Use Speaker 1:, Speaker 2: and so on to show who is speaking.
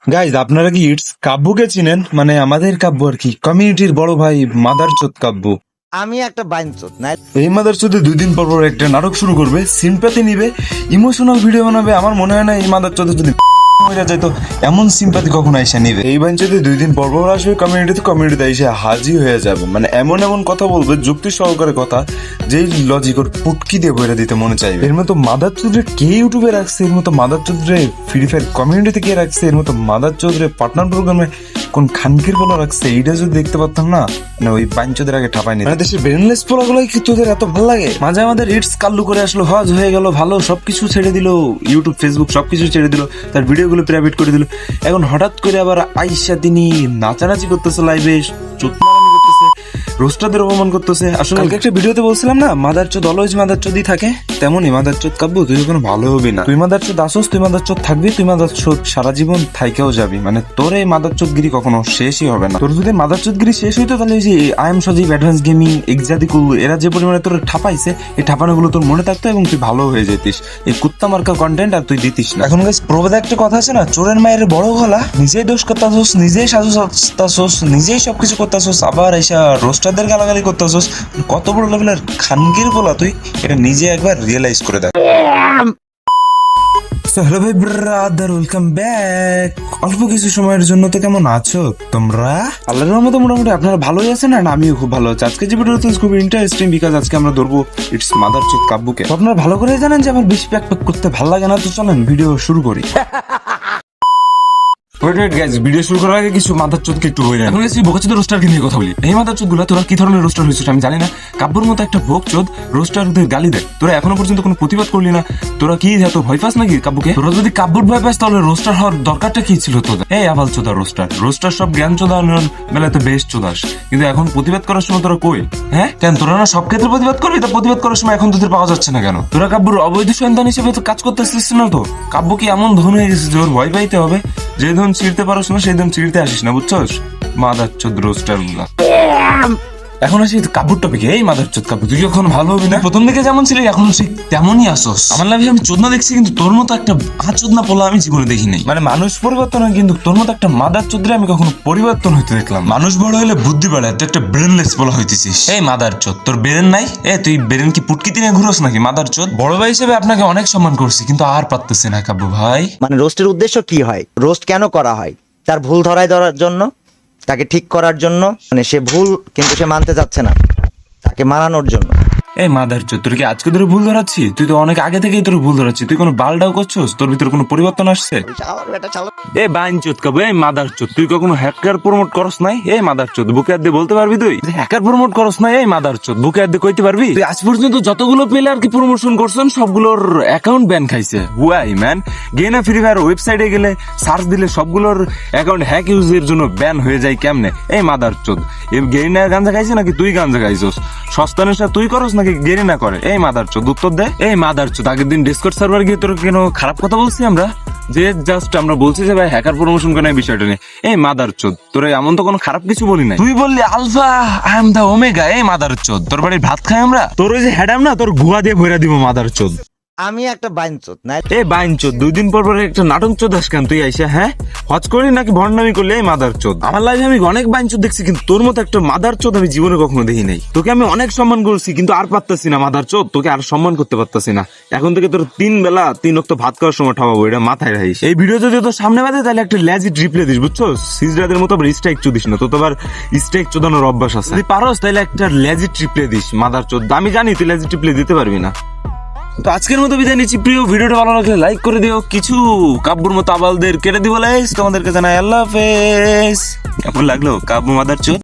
Speaker 1: Guys আপনারা কি it's কাব্যকে চিনেন? মানে আমাদের কাব্য আর কি, কমিউনিটির বড় ভাই মাদারচোদ কাব্য।
Speaker 2: আমি একটা বাইনচোদ না।
Speaker 1: এই মাদারচোদে 2 দিন পর পর একটা নাটক শুরু করবে, সিম্প্যাথি নিবে, ইমোশনাল ভিডিও বানাবে। আমার মনে হয় না এই মাদারচোদে যদি মরে যায় তো এমন সিম্প্যাথি কখনো আইসা নিবে। এই বাঞ্চোদে 2 দিন পর পর আসবে কমিউনিটিতে এসে হাজির হয়ে যাবে। মানে এমন এমন কথা বলবে, যুক্তি সহকারে কথা, যেই লজিক ওর পুটকি দিয়ে বইরা দিতে মনে চাইবে। এর মতো মাদারচোদরে কে ইউটিউবে রাখছে, এর মতো মাদারচোদরে ফ্রি ফায়ার কমিউনিটিতে কে রাখছে, এর মতো মাদারচোদরে পার্টনার প্রোগ্রামে কোন খানকির বলা রাখছে, এইটা যদি দেখতে পারতাম না, মানে ওই বাঞ্চোদের আগে ঠাপাই নি। দেশের ব্রেনলেস পোলাগুলোই কি তোদের এত ভালো লাগে? মাঝে আমাদের ইটস কাল্লু করে আসলো, হজ হয়ে গেল, ভালো সবকিছু ছেড়ে দিল, ইউটিউব ফেসবুক সবকিছু ছেড়ে দিল, তার ভিডিওগুলো প্রাইভেট করে দিল। এখন হঠাৎ করে আবার আইসা তিনি নাচানাচি করতেছে, লাইভে চুতমারানি করতেছে, রোস্টারদের অপমান করতেছে। আসলে কালকে একটা ভিডিওতে বলছিলাম না, মাদারচোদ অলওয়েজ মাদারচোদই থাকে, তেমনই মাদারচোদ কাব্য তুই কোনো ভালো হবি না। তুই মাদারচোদ আসোস, তুই মাদারচোদ থাকবি, তুই মাদারচোদ সারা জীবন থাইকেও যাবি। মানে তোর এই মাদারচোদগিরি কখনো শেষই হবে না। তোর যদি মাদারচোদগিরি শেষ হইতো তাহলে ওই যে I am Sajib, Advance Gaming, এক্সাদিকুল, এরা যে পরিমাণে তোর ঠাপাইছে, এই ঠাপানোগুলো তোর মনে থাকতো এবং তুই ভালো হয়ে যেতিস। এই কুত্তা মার্কা কন্টেন্ট আর তুই দিতিস না। এখন গাইস প্রবাদে একটা কথা আছে না, চোরের মায়ের বড় গলা, নিজেই দোষ করতাছোস, নিজেই সাজতাছোস, নিজেই সবকিছু করতাছোস, আবার এসা রোস্টারদের গালাগালি করতাছোস। কত বড় লেভেলের খানকির বলা তুই, এটা নিজে একবার রিয়েলাইজ করে দেখ। হ্যালো ভাই ব্রাদার, ওয়েলকাম ব্যাক। অল্প কিছু সময়ের জন্য তো কেমন আছো তোমরা? আল্লাহর রহমতে মোটামুটি আপনারা ভালোই আছেন, আর আমিও খুব ভালো আছি। আজকে যে ভিডিওটা খুব ইন্টারেস্টিং, বিকজ আজকে আমরা ধরবো ইটস মাদারচোদ কাব্যকে। তো আপনারা ভালো করে জানেন যে আমার বেশি প্যাক প্যাক করতে ভালো লাগে না, তো চলেন ভিডিও শুরু করি। ভিডিও শুরু করার আগে কিছু মাদারচোদকে একটু বই না। এখন এই বোকাচোদ রোস্টারকে নিয়ে কথা বলি। এই মাদারচোদগুলো তোরা কি ধরনের রোস্টার হয়েছিস আমি জানি না। কাব্যর মতো একটা বোকচোদ রোস্টারদের গালি দেয়, তোরা এখনো পর্যন্ত কোনো প্রতিবাদ করলি না। তোরা কি এত ভয় পাস নাকি কাব্যকে? তোরা যদি কাব্যর ভয় পাস তাহলে রোস্টার হওয়ার দরকারটা কি ছিল তোদের? এই আবাল চোদা রোস্টার সব জ্ঞান চোদানোর বেলাতে বেশ চোদাস, কিন্তু এখন প্রতিবাদ করার সময় তোরা কই? হ্যাঁ কেন তোরা না সব ক্ষেত্রে প্রতিবাদ করবি? তা প্রতিবাদ করার সময় এখন তোদের পাওয়া যাচ্ছে না কেন? তোরা কাব্যর অবৈধ সন্তান হিসেবে তো কাজ করতেছিস না তো? কাব্য কি এমন ধন হয়ে গেছে যে ওর ভয় পাইতে হবে? যে ধন ছিঁড়তে পারোস না সেই ধন ছিঁড়তে আসিস না, বুঝছস? মাদারচোদ রোস্টার গুলা। এখন আসি কাব্যর টপিকে। এই মাদারচোদ কাব্য, তুই যখন ভালো হবি না, প্রথম দিকে যেমন ছিলি এখন ঠিক তেমনই আসোস। আমার লাইফে আমি চোদনা দেখছি, কিন্তু তোর মতো একটা চোদনা পোলা আমি জীবনে দেখি নাই। মানে মানুষ পরিবর্তন হয়, কিন্তু তোর মতো একটা মাদারচোদরে আমি কখনো পরিবর্তন হইতে দেখলাম। মানুষ বড় হইলে বুদ্ধি বাড়ে, তুই একটা ব্রেনলেস পোলা হইতেছিস। এই মাদারচোদ, তোর ব্রেন নাই? তুই ব্রেন কি পুটকি দিয়ে ঘুরোস নাকি? মাদারচোদ, বড় ভাই হিসেবে আপনাকে অনেক সম্মান করছি, কিন্তু আর পারতেছি না কাব্য ভাই।
Speaker 2: মানে রোস্টের উদ্দেশ্য কি হয়, রোস্ট কেন করা হয়? তার ভুল ধরায় দেওয়ার জন্য, তাকে ঠিক করার জন্য। মানে সে ভুল কিন্তু সে মানতে চাচ্ছে না, তাকে মানানোর জন্য।
Speaker 1: এই মাদারচোদ, তোর কি আজকে ধরে ভুল ধরাচ্ছি? তুই তো অনেক আগে থেকেই তোর ভুল ধরাচ্ছি। তুই কোনো বালডাও করছস? তোর ভিতরে কোনো পরিবর্তন আসছে? এ বাইনচোদ কাবু, এই মাদারচোদ, তুই কখনো হ্যাকার প্রমোট করস নাই? এই মাদারচোদ, বুকে হাত দিয়ে বলতে পারবি তুই হ্যাকার প্রমোট করস নাই? এই মাদারচোদ, বুকে হাত দিয়ে কইতে পারবি তুই আজ পর্যন্ত যতগুলো প্লেয়ার কি প্রমোশন করছেন সবগুলোর অ্যাকাউন্ট ব্যান খাইছে? ওয়াই ম্যান, গেনা ফ্রি ফায়ার ওয়েবসাইটে গেলে সার্চ দিলে সবগুলোর অ্যাকাউন্ট হ্যাক ইউজের জন্য ব্যান হয়ে যায় কেমনে? এই মাদারচোদ, এই গেরিনা গাঞ্জা খাইছে নাকি তুই গাঞ্জা খাইছস? সস্তানের সাথে তুই করস নাকি গেরিনা করে? এই মাদারচোদ উত্তর দে। এই মাদারচোদ, আগের দিন ডিসকর্ড সার্ভার গিয়ে তোর কেন খারাপ কথা বলছি আমরা? যে জাস্ট আমরা বলছি যে ভাই হ্যাকার প্রমোশন করে বিষয়টা নিয়ে। এই মাদারচোদ, তোর এমন তো কোনো খারাপ কিছু বলি নাই। তুই বললি alpha I am the omega. এই মাদারচোদ, তোর বাড়ির ভাত খাই আমরা? তোর ওই যে হ্যাডাম না, তোর গুয়া দিয়ে ভরে দিব মাদারচোদ।
Speaker 2: আমি একটা বাইনচোদ না।
Speaker 1: এই বাইনচোদ, 2 দিন পর পর একটা নাটক চোদ আসকান তুই আইসা। হ্যাঁ হজ করি নাকি ভণ্ডামি করলে? এই মাদারচোদ, আমার লাইফে আমি অনেক বাইনচোদ দেখছি, কিন্তু তোর মতো একটা মাদারচোদ আমি জীবনে কখনো দেখি নাই। তোকে আমি অনেক সম্মান করছি, কিন্তু আর পারতাছি না মাদারচোদ, তোকে আর সম্মান করতে পারতাছি না। এখন থেকে তোর 3 বেলা 3 ওয়াক্ত ভাত খাওয়ার সময় ঠাবাবো, এটা মাথায় রাখিস। এই ভিডিও যদি তোর সামনে বাজে তাহলে একটা লেজিট রিপ্লে দিস, বুঝছো? সিজরাদের মতো আবার স্ট্রাইক চুদিস না, তো তোমার স্ট্রাইক চোদানোর অভ্যাস আছে। যদি পারস তাহলে একটা লেজিট রিপ্লে দিস মাদারচোদ। আমি জানি তুই লেজিট রিপ্লে দিতে পারবি না। তো আজকের মতো বিদায় নিচ্ছি। প্রিয় ভিডিওটা ভালো লাগলে লাইক করে দিও, কিছু কাব্যর মতো আবালদের কেটে দিব লাইস। তোমাদেরকে জানাই আল্লাহ হাফেজ। কেমন লাগলো কাব্য মাদারচোদ?